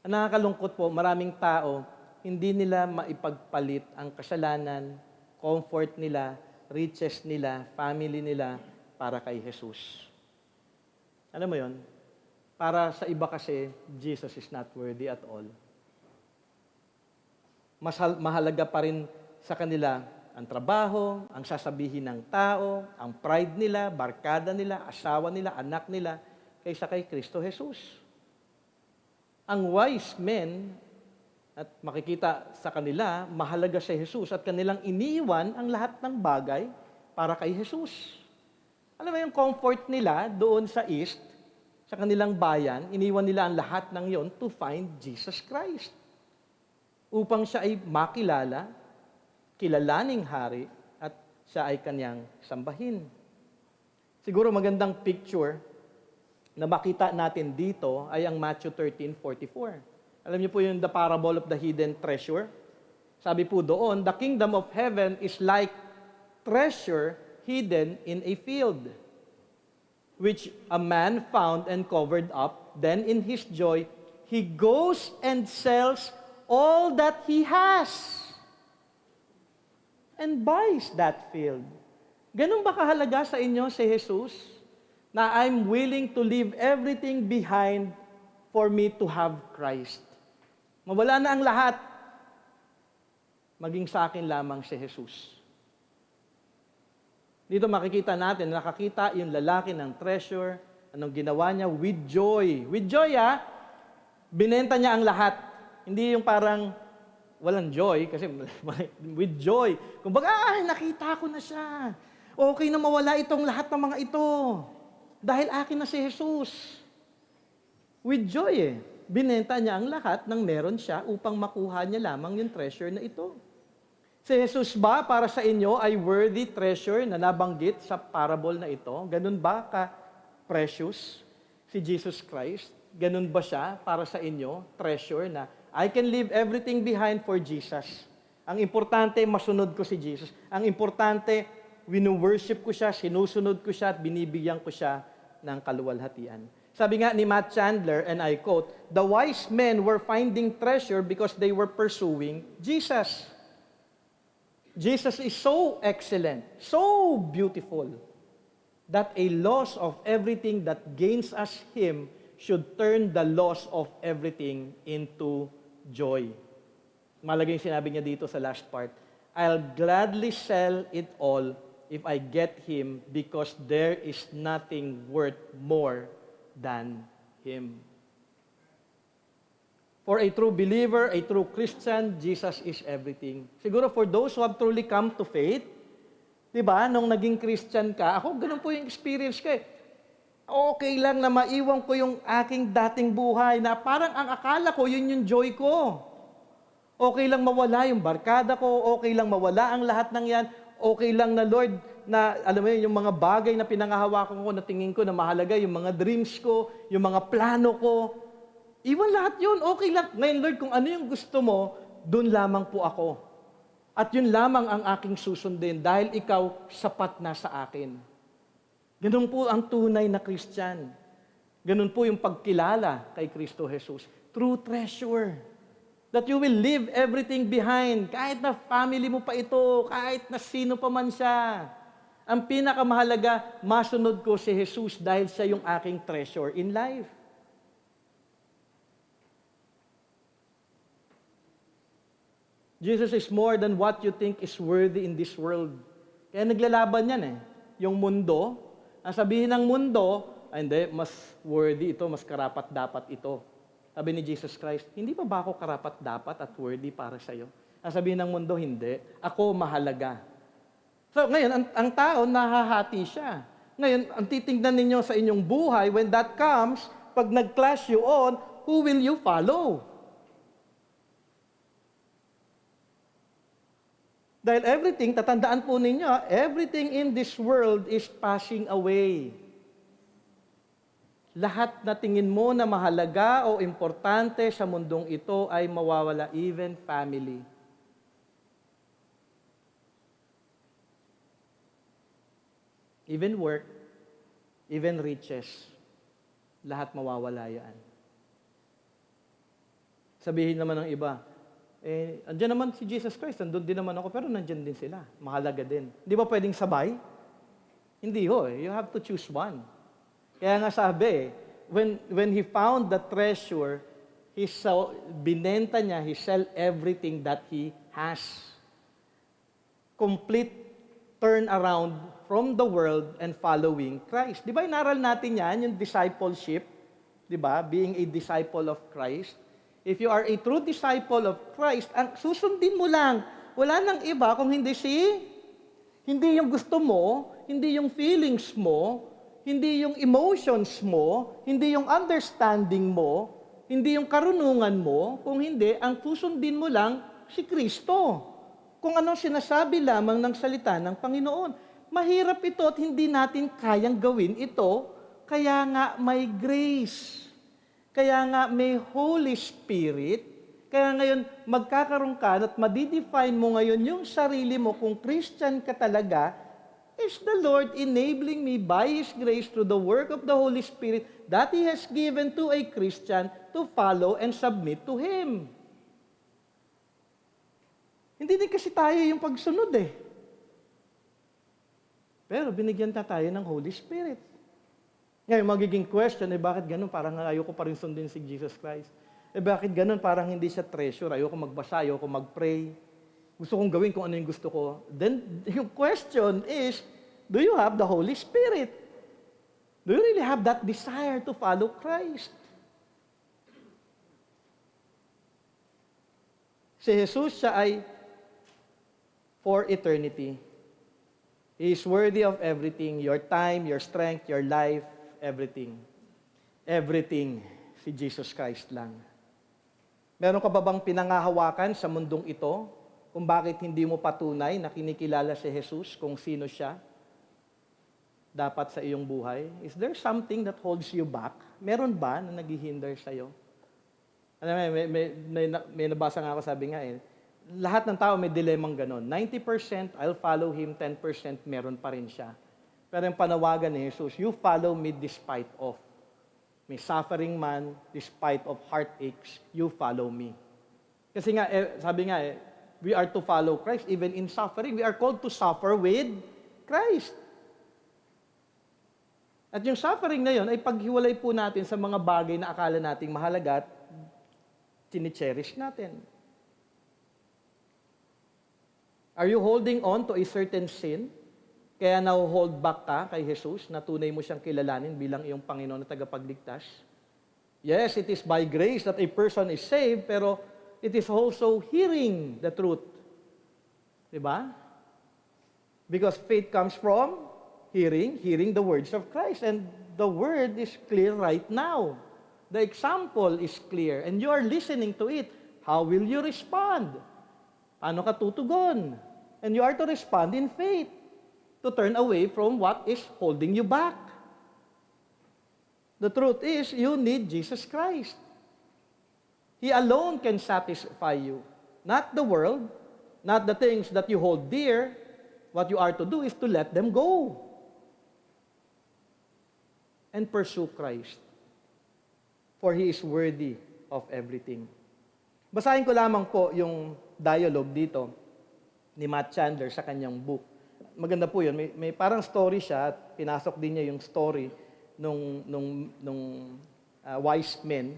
Ang nakakalungkot po, maraming tao, hindi nila maipagpalit ang kasalanan, comfort nila, riches nila, family nila para kay Jesus. Alam mo yon? Para sa iba kasi, Jesus is not worthy at all. Mas mahalaga pa rin sa kanila ang trabaho, ang sasabihin ng tao, ang pride nila, barkada nila, asawa nila, anak nila, kaysa kay Kristo Jesus. Ang wise men, at makikita sa kanila, mahalaga si Jesus at kanilang iniwan ang lahat ng bagay para kay Jesus. Alam mo yung comfort nila doon sa east, sa kanilang bayan, iniwan nila ang lahat ng yon to find Jesus Christ. Upang siya ay makilala, kilalaning hari, at siya ay kanyang sambahin. Siguro magandang picture na makita natin dito ay ang Matthew 13:44. Alam niyo po yung the parable of the hidden treasure? Sabi po doon, the kingdom of heaven is like treasure hidden in a field, which a man found and covered up. Then in his joy, he goes and sells all that he has and buys that field. Ganun ba kahalaga sa inyo si Jesus? Na I'm willing to leave everything behind for me to have Christ. Mawala na ang lahat. Maging sa akin lamang si Jesus. Dito makikita natin, nakakita yung lalaki ng treasure, anong ginawa niya, with joy. With joy, binenta niya ang lahat. Hindi yung parang walang joy, kasi with joy, kumbaga, nakita ko na siya. Okay na mawala itong lahat ng mga ito. Dahil akin na si Jesus. With joy binenta niya ang lahat ng meron siya upang makuha niya lamang yung treasure na ito. Si Jesus ba para sa inyo ay worthy treasure na nabanggit sa parable na ito? Ganun ba ka-precious si Jesus Christ? Ganun ba siya para sa inyo? Treasure na I can leave everything behind for Jesus. Ang importante, masunod ko si Jesus. Ang importante, winu-worship ko siya, sinusunod ko siya, at binibigyan ko siya ng kaluwalhatian. Sabi nga ni Matt Chandler, and I quote, "The wise men were finding treasure because they were pursuing Jesus." Jesus is so excellent, so beautiful, that a loss of everything that gains us Him should turn the loss of everything into joy. Malagay yung sinabi niya dito sa last part, "I'll gladly sell it all if I get Him because there is nothing worth more than Him." For a true believer, a true Christian, Jesus is everything. Siguro for those who have truly come to faith, di ba, nung naging Christian ka, ako ganun po yung experience ko eh. Okay lang na maiwan ko yung aking dating buhay na parang ang akala ko, yun yung joy ko. Okay lang mawala yung barkada ko, okay lang mawala ang lahat ng yan, okay lang na Lord, na alam mo yun, yung mga bagay na pinangahawakan ko na tingin ko na mahalaga, yung mga dreams ko, yung mga plano ko, iwan lahat yun, okay lang. Ngayon Lord, kung ano yung gusto mo, dun lamang po ako. At yun lamang ang aking susundin dahil ikaw sapat na sa akin. Ganun po ang tunay na Christian. Ganun po yung pagkilala kay Kristo Jesus. True treasure. That you will leave everything behind. Kahit na family mo pa ito, kahit na sino pa man siya. Ang pinakamahalaga, masunod ko si Jesus dahil siya yung aking treasure in life. Jesus is more than what you think is worthy in this world. Kaya naglalaban yan Yung mundo, ang sabihin ng mundo, hindi, mas worthy ito, mas karapat-dapat ito. Sabi ni Jesus Christ, hindi pa ba ako karapat-dapat at worthy para sa iyo? Ang sabihin ng mundo, hindi. Ako mahalaga. So ngayon, ang tao, nahahati siya. Ngayon, ang titingnan ninyo sa inyong buhay, when that comes, pag nag-clash you on, who will you follow? Dahil everything, tatandaan po ninyo, everything in this world is passing away. Lahat na tingin mo na mahalaga o importante sa mundong ito ay mawawala, even family. Even work, even riches, lahat mawawala yan. Sabihin naman ng iba, andyan naman si Jesus Christ, nandun din naman ako, pero nandyan din sila. Mahalaga din. Di ba pwedeng sabay? Hindi you have to choose one. Kaya nga sabi, when he found the treasure, binenta niya, he sell everything that he has. Complete turnaround from the world and following Christ. Di ba inaral natin yan, yung discipleship? Di ba? Being a disciple of Christ. If you are a true disciple of Christ, ang susundin mo lang, wala nang iba kung hindi yung gusto mo, hindi yung feelings mo, hindi yung emotions mo, hindi yung understanding mo, hindi yung karunungan mo, kung hindi, ang susundin mo lang si Kristo. Kung anong sinasabi lamang ng salita ng Panginoon. Mahirap ito at hindi natin kayang gawin ito, kaya nga may grace. Kaya nga may Holy Spirit, kaya ngayon magkakaroon ka at madidefine mo ngayon yung sarili mo kung Christian ka talaga, is the Lord enabling me by His grace through the work of the Holy Spirit that He has given to a Christian to follow and submit to Him. Hindi din kasi tayo yung pagsunod Pero binigyan tayo ng Holy Spirit. Ngayon, magiging question, bakit ganun? Parang ayoko pa rin sundin si Jesus Christ. Bakit ganun? Parang hindi siya treasure. Ayoko magbasa, ayoko mag-pray. Gusto kong gawin kung ano yung gusto ko. Then, yung question is, do you have the Holy Spirit? Do you really have that desire to follow Christ? Si Jesus, siya ay for eternity. He is worthy of everything, your time, your strength, your life, everything. Everything, si Jesus Christ lang. Meron ka ba bang pinangahawakan sa mundong ito kung bakit hindi mo patunay na kinikilala si Jesus kung sino siya dapat sa iyong buhay? Is there something that holds you back? Meron ba na naghihinder sa'yo? Alam mo, may nabasa nga ako, sabi nga lahat ng tao may dilemang ganon. 90% I'll follow Him, 10% meron pa rin siya. Pero yung panawagan ni Jesus, you follow me despite of. May suffering man, despite of heartaches, you follow me. Kasi nga, sabi nga we are to follow Christ even in suffering. We are called to suffer with Christ. At yung suffering na yun ay paghiwalay po natin sa mga bagay na akala nating mahalaga at chine-cherish natin. Are you holding on to a certain sin? Kaya now-hold back ka kay Jesus na tunay mo siyang kilalanin bilang iyong Panginoon na tagapagligtas? Yes, it is by grace that a person is saved, pero it is also hearing the truth. Diba? Because faith comes from hearing the words of Christ. And the word is clear right now. The example is clear, and you are listening to it. How will you respond? Paano ka tutugon? And you are to respond in faith, to turn away from what is holding you back. The truth is, you need Jesus Christ. He alone can satisfy you. Not the world, not the things that you hold dear. What you are to do is to let them go and pursue Christ. For He is worthy of everything. Basahin ko lamang po yung dialogue dito ni Matt Chandler sa kanyang book. Maganda po yun. May parang story siya at pinasok din niya yung story nung wise men.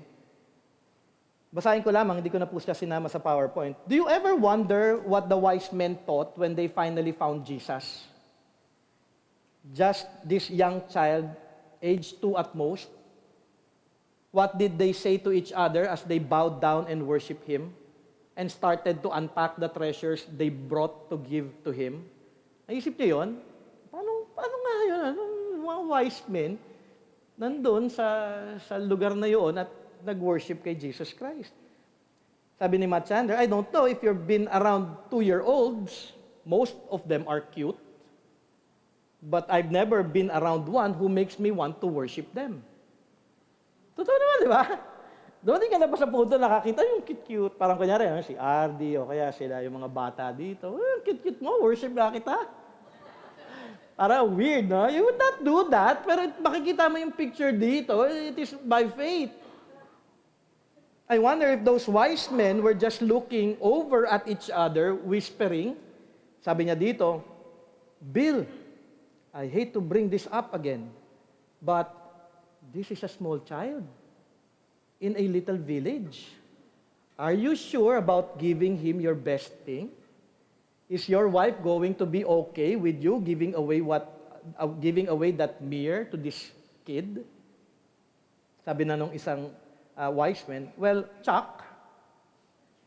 Basahin ko lamang, hindi ko na po siya sinama sa PowerPoint. Do you ever wonder what the wise men thought when they finally found Jesus? Just this young child, age 2 at most. What did they say to each other as they bowed down and worshiped Him and started to unpack the treasures they brought to give to Him? Naisip niyo yun? Paano nga yun? Mga wise men nandun sa lugar na yun at nag-worship kay Jesus Christ. Sabi ni Matt Chandler, I don't know if you've been around 2-year-olds. Most of them are cute. But I've never been around one who makes me want to worship them. Totoo naman, di ba? Doon din ka na ba sa punto nakakita yung cute-cute. Parang kunyari, si Ardy o kaya sila yung mga bata dito. Cute-cute mo, worship na kita. Parang weird, no? You would not do that, pero makikita mo yung picture dito, it is by faith. I wonder if those wise men were just looking over at each other, whispering. Sabi niya dito, Bill, I hate to bring this up again, but this is a small child in a little village. Are you sure about giving him your best thing? Is your wife going to be okay with you giving away that mirror to this kid? Sabi na nung isang wise man, well, Chuck,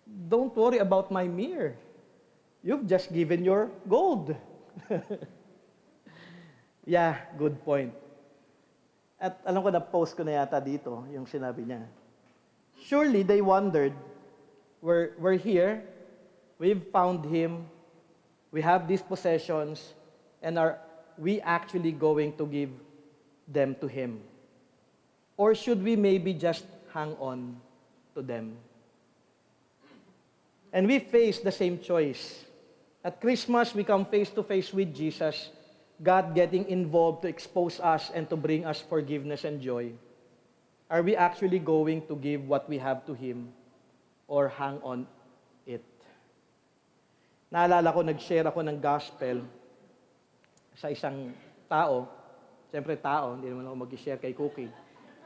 don't worry about my mirror. You've just given your gold. Yeah, good point. At alam ko na post ko na yata dito yung sinabi niya. Surely they wondered, we're here, we've found Him, we have these possessions, and are we actually going to give them to Him? Or should we maybe just hang on to them? And we face the same choice. At Christmas, we come face to face with Jesus, God getting involved to expose us and to bring us forgiveness and joy. Are we actually going to give what we have to Him or hang on it? Naalala ko, nag-share ako ng gospel sa isang tao. Siyempre tao, hindi naman ako mag-share kay Cookie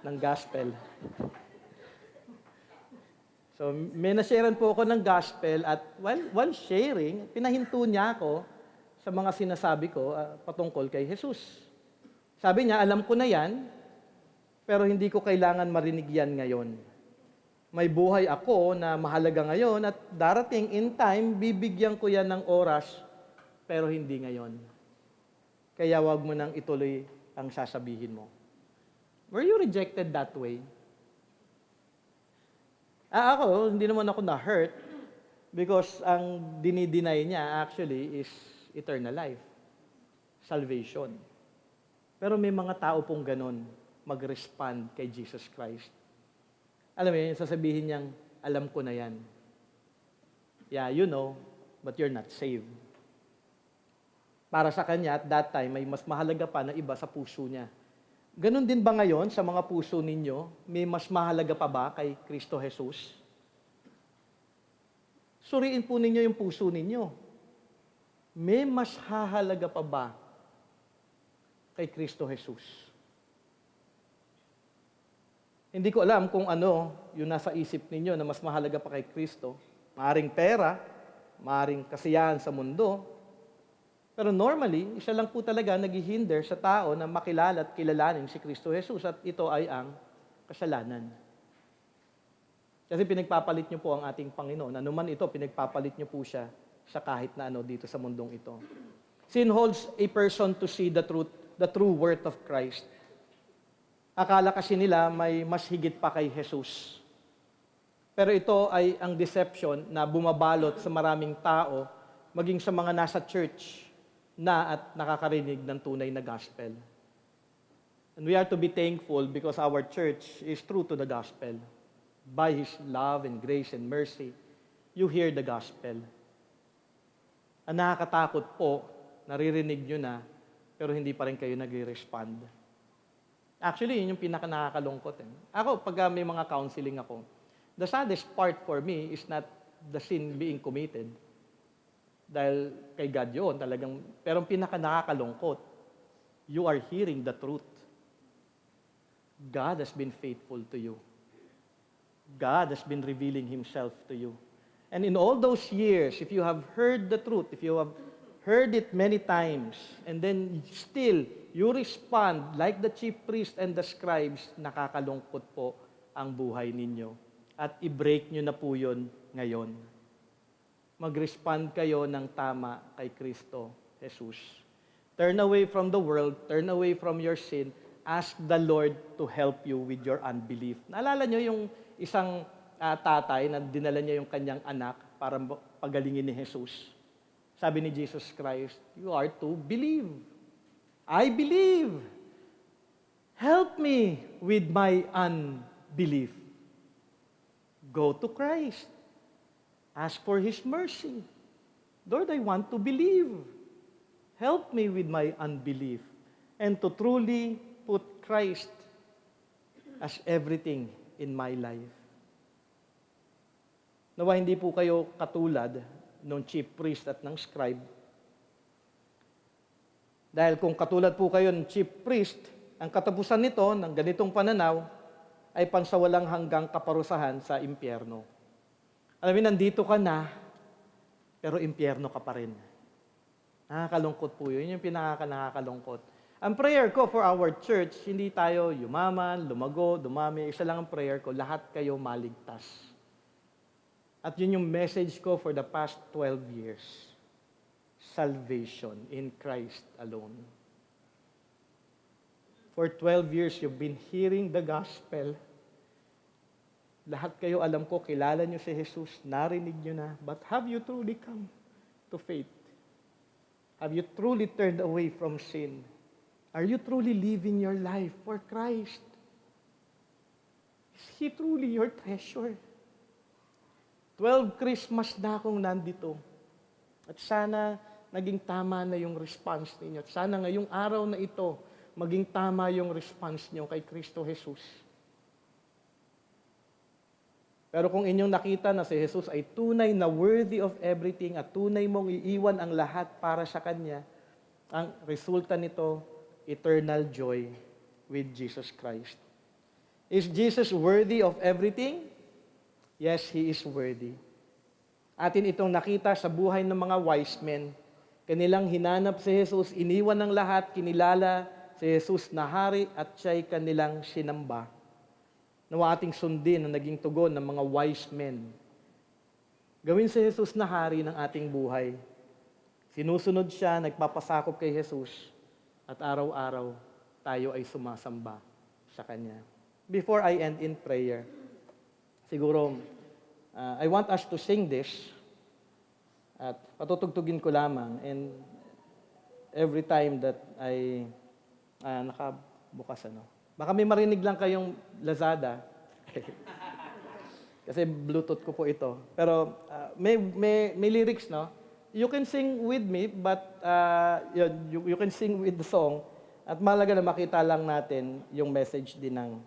ng gospel. So, may na-sharean po ako ng gospel at while sharing, pinahinto niya ako sa mga sinasabi ko patungkol kay Jesus. Sabi niya, alam ko na yan, pero hindi ko kailangan marinig yan ngayon. may buhay ako na mahalaga ngayon at darating in time, bibigyan ko yan ng oras, pero hindi ngayon. Kaya wag mo nang ituloy ang sasabihin mo. Were you rejected that way? Ako, hindi naman ako na-hurt because ang dinideny niya actually is eternal life, salvation. Pero may mga tao pong ganun mag-respond kay Jesus Christ. Alam mo yun, sasabihin niyang, alam ko na yan. Yeah, you know, but you're not saved. Para sa kanya, at that time, may mas mahalaga pa na iba sa puso niya. Ganon din ba ngayon sa mga puso ninyo? May mas mahalaga pa ba kay Kristo Jesus? Suriin po ninyo yung puso ninyo. May mas hahalaga pa ba kay Kristo Jesus? Hindi ko alam kung ano yung nasa isip ninyo na mas mahalaga pa kay Kristo. Maaring pera, maaring kasiyahan sa mundo. Pero normally, isa lang po talaga naghihinder sa tao na makilala at kilalanin si Kristo Jesus at ito ay ang kasalanan. Kasi pinagpapalit niyo po ang ating Panginoon. Ano man ito, pinagpapalit niyo po siya sa kahit na ano dito sa mundong ito. Sin holds a person to see the truth, the true worth of Christ. Akala kasi nila may mas higit pa kay Jesus. Pero ito ay ang deception na bumabalot sa maraming tao, maging sa mga nasa church na at nakakarinig ng tunay na gospel. And we are to be thankful because our church is true to the gospel. By His love and grace and mercy, you hear the gospel. Ang nakakatakot po, naririnig nyo na, pero hindi pa rin kayo nag-respond. Actually, yun yung pinaka-nakakalungkot. Ako, pag may mga counseling ako, the saddest part for me is not the sin being committed. Dahil kay God yun, talagang, pero ang pinaka-nakakalungkot, you are hearing the truth. God has been faithful to you. God has been revealing Himself to you. And in all those years, if you have heard the truth, if you have heard it many times, and then still, you respond like the chief priest and the scribes, nakakalungkot po ang buhay ninyo. At i-break nyo na po yun ngayon. Mag-respond kayo ng tama kay Kristo Jesus. Turn away from the world, turn away from your sin, ask the Lord to help you with your unbelief. Naalala nyo yung isang tatay na dinala niya yung kanyang anak para pagalingin ni Jesus. Sabi ni Jesus Christ, you are to believe. I believe. Help me with my unbelief. Go to Christ. Ask for His mercy. Lord, I want to believe. Help me with my unbelief. And to truly put Christ as everything in my life. Nawa hindi po kayo katulad ng chief priest at ng scribe. Dahil kung katulad po kayo ng chief priest, ang katapusan nito ng ganitong pananaw ay pansawalang hanggang kaparusahan sa impyerno. Alam mo, nandito ka na, pero impyerno ka pa rin. Nakakalungkot po yun. Yung pinaka-nakakalungkot. Ang prayer ko for our church, hindi tayo yumaman, lumago, dumami. Isa lang ang prayer ko, lahat kayo maligtas. At yun yung message ko for the past 12 years. Salvation in Christ alone. For 12 years, you've been hearing the gospel. Lahat kayo, alam ko, kilala nyo si Jesus, narinig nyo na. But have you truly come to faith? Have you truly turned away from sin? Are you truly living your life for Christ? Is He truly your treasure? 12 Christmas na akong nandito. At sana naging tama na yung response ninyo. At sana ngayong araw na ito, maging tama yung response niyo kay Kristo Jesus. Pero kung inyong nakita na si Jesus ay tunay na worthy of everything at tunay mong iiwan ang lahat para sa Kanya, ang resulta nito, eternal joy with Jesus Christ. Is Jesus worthy of everything? Yes, He is worthy. Atin itong nakita sa buhay ng mga wise men. Kanilang hinanap si Jesus, iniwan ng lahat, kinilala si Jesus na hari at siya'y kanilang sinamba. Nawa ating sundin ang naging tugon ng mga wise men. Gawin si Jesus na hari ng ating buhay. Sinusunod siya, nagpapasakop kay Jesus, at araw-araw tayo ay sumasamba sa Kanya. Before I end in prayer, siguro, I want us to sing this, at patutugtugin ko lamang, and every time that I nakabukas baka may marinig lang kayong Lazada. Kasi Bluetooth ko po ito. Pero may lyrics, no? You can sing with me, but you can sing with the song. At mahalaga na makita lang natin yung message din ng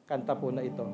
kanta po na ito.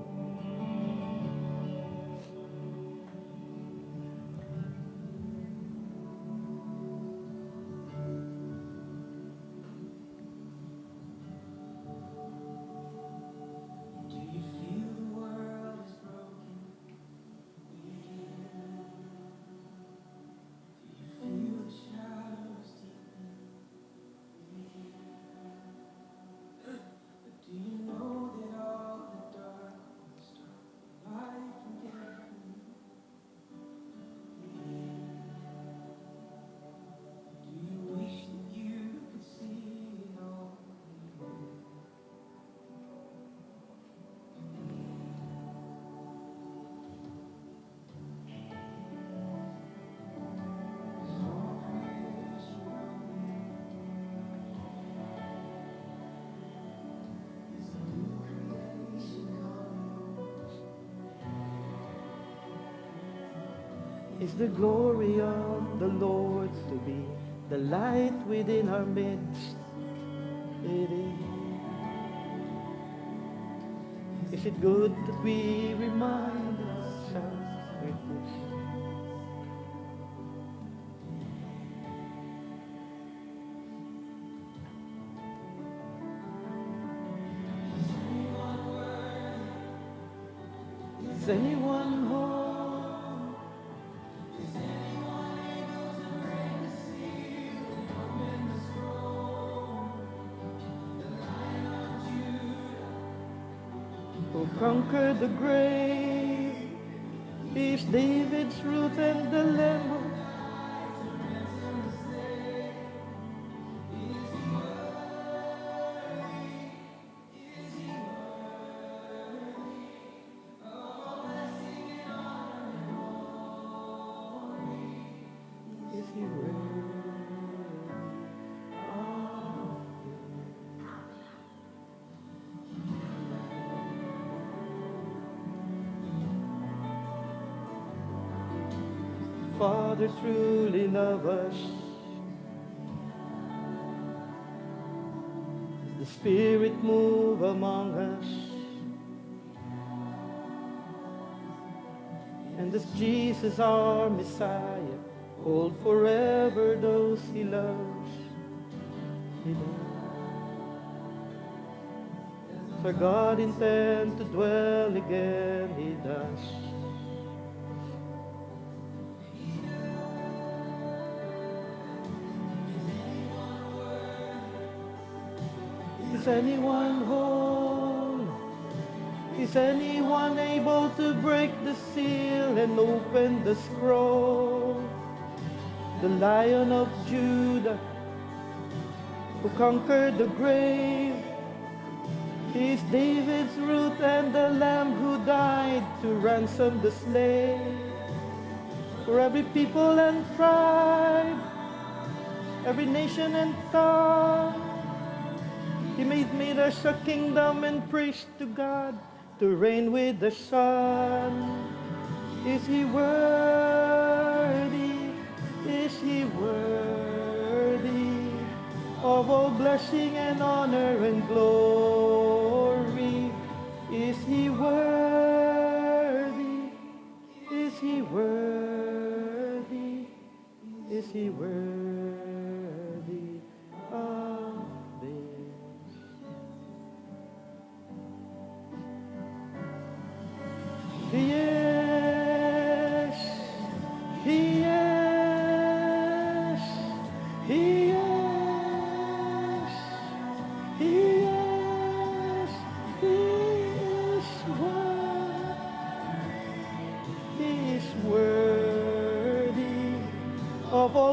Is the glory of the Lord to be the light within our midst? It is. Is it good that we remind ourselves with this? Is anyone whole? Who conquered the grave? Is David's root and the Lamb of Is he worthy? Father truly love us. The Spirit move among us. And as Jesus our Messiah, hold forever those He loves. He loves. For God intend to dwell again, He does. Is anyone whole? Is anyone able to break the seal and open the scroll? The Lion of Judah, who conquered the grave, is David's root and the Lamb who died to ransom the slave. For every people and tribe, every nation and tongue, He made us a kingdom and priest to God, to reign with the Son. Is He worthy? Is He worthy of all blessing and honor and glory? Is He worthy? Is He worthy? Is He worthy of this? Yes, yes, yes, yes.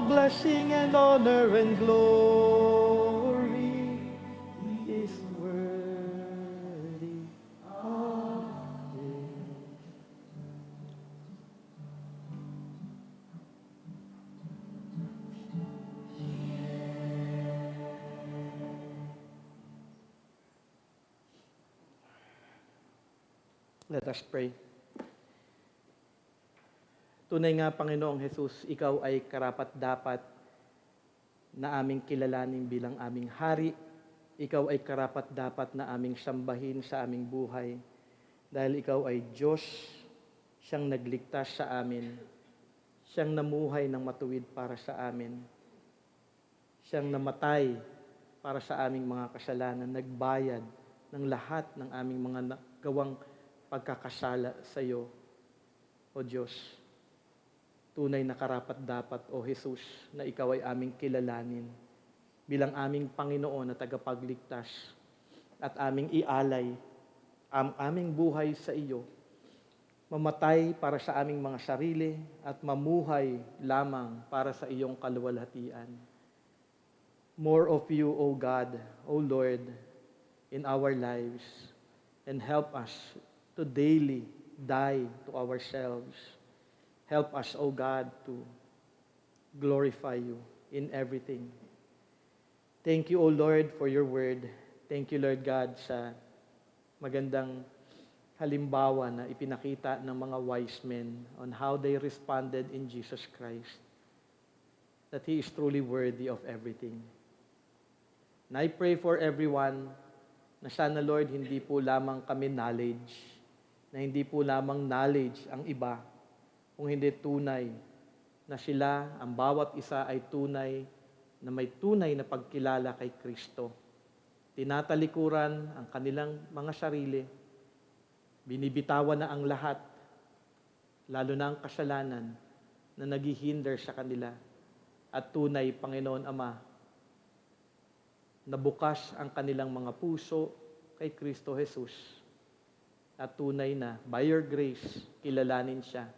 blessing and honor and glory is worthy of it. Let us pray. Tunay nga, Panginoong Jesus, Ikaw ay karapat-dapat na aming kilalanin bilang aming hari. Ikaw ay karapat-dapat na aming sambahin sa aming buhay. Dahil Ikaw ay Diyos, siyang nagligtas sa amin. Siyang namuhay ng matuwid para sa amin. Siyang namatay para sa aming mga kasalanan. Nagbayad ng lahat ng aming mga gawang pagkakasala sa iyo, O Diyos. Tunay na karapat-dapat, O Jesus, na Ikaw ay aming kilalanin bilang aming Panginoon na tagapagligtas at aming ialay ang aming buhay sa iyo, mamatay para sa aming mga sarili at mamuhay lamang para sa iyong kaluwalhatian. More of you, O God, O Lord, in our lives, and help us to daily die to ourselves. Help us, O God, to glorify you in everything. Thank you, O Lord, for your word. Thank you, Lord God, sa magandang halimbawa na ipinakita ng mga wise men on how they responded in Jesus Christ, that He is truly worthy of everything. And I pray for everyone na sana, Lord, hindi po lamang kami knowledge, na hindi po lamang knowledge ang iba, kung hindi tunay na sila, ang bawat isa ay tunay na may tunay na pagkilala kay Kristo. Tinatalikuran ang kanilang mga sarili, binibitawan na ang lahat, lalo na ang kasalanan na naghihinder sa kanila. At tunay, Panginoon Ama, na bukas ang kanilang mga puso kay Kristo Jesus. At tunay na, by your grace, kilalanin siya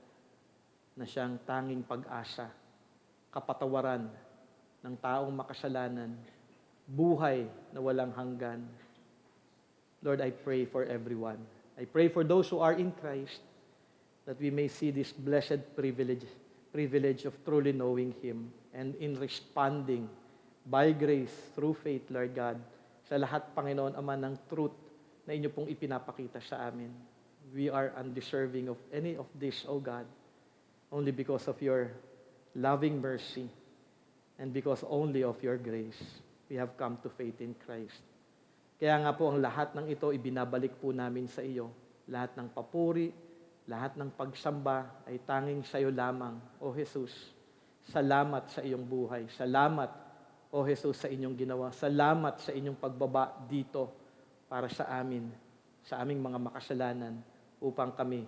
na siyang tanging pag-asa, kapatawaran ng taong makasalanan, buhay na walang hanggan. Lord, I pray for everyone. I pray for those who are in Christ, that we may see this blessed privilege of truly knowing Him and in responding by grace, through faith, Lord God, sa lahat, Panginoon Ama, ng truth na inyo pong ipinapakita sa amin. We are undeserving of any of this, O God, only because of your loving mercy and because only of your grace, we have come to faith in Christ. Kaya nga po, ang lahat ng ito, ibinabalik po namin sa iyo. Lahat ng papuri, lahat ng pagsamba ay tanging sa iyo lamang, O Jesus. Salamat sa iyong buhay. Salamat, O Jesus, sa inyong ginawa. Salamat sa inyong pagbaba dito para sa amin, sa aming mga makasalanan, upang kami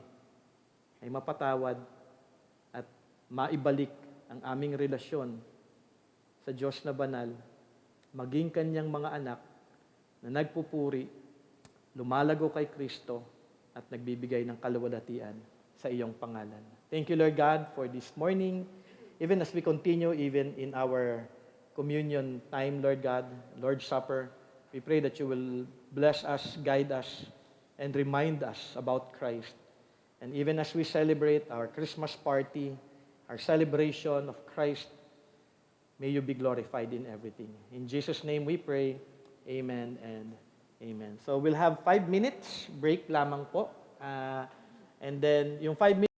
ay mapatawad at maibalik ang aming relasyon sa Diyos na banal, maging kanyang mga anak na nagpupuri, lumalago kay Kristo, at nagbibigay ng kaluwalhatian sa iyong pangalan. Thank you, Lord God, for this morning, even as we continue, even in our communion time, Lord God, Lord's Supper, we pray that you will bless us, guide us, and remind us about Christ. And even as we celebrate our Christmas party, our celebration of Christ, may you be glorified in everything. In Jesus' name we pray, amen and amen. So we'll have 5 minutes break lamang po. And then yung 5 minutes,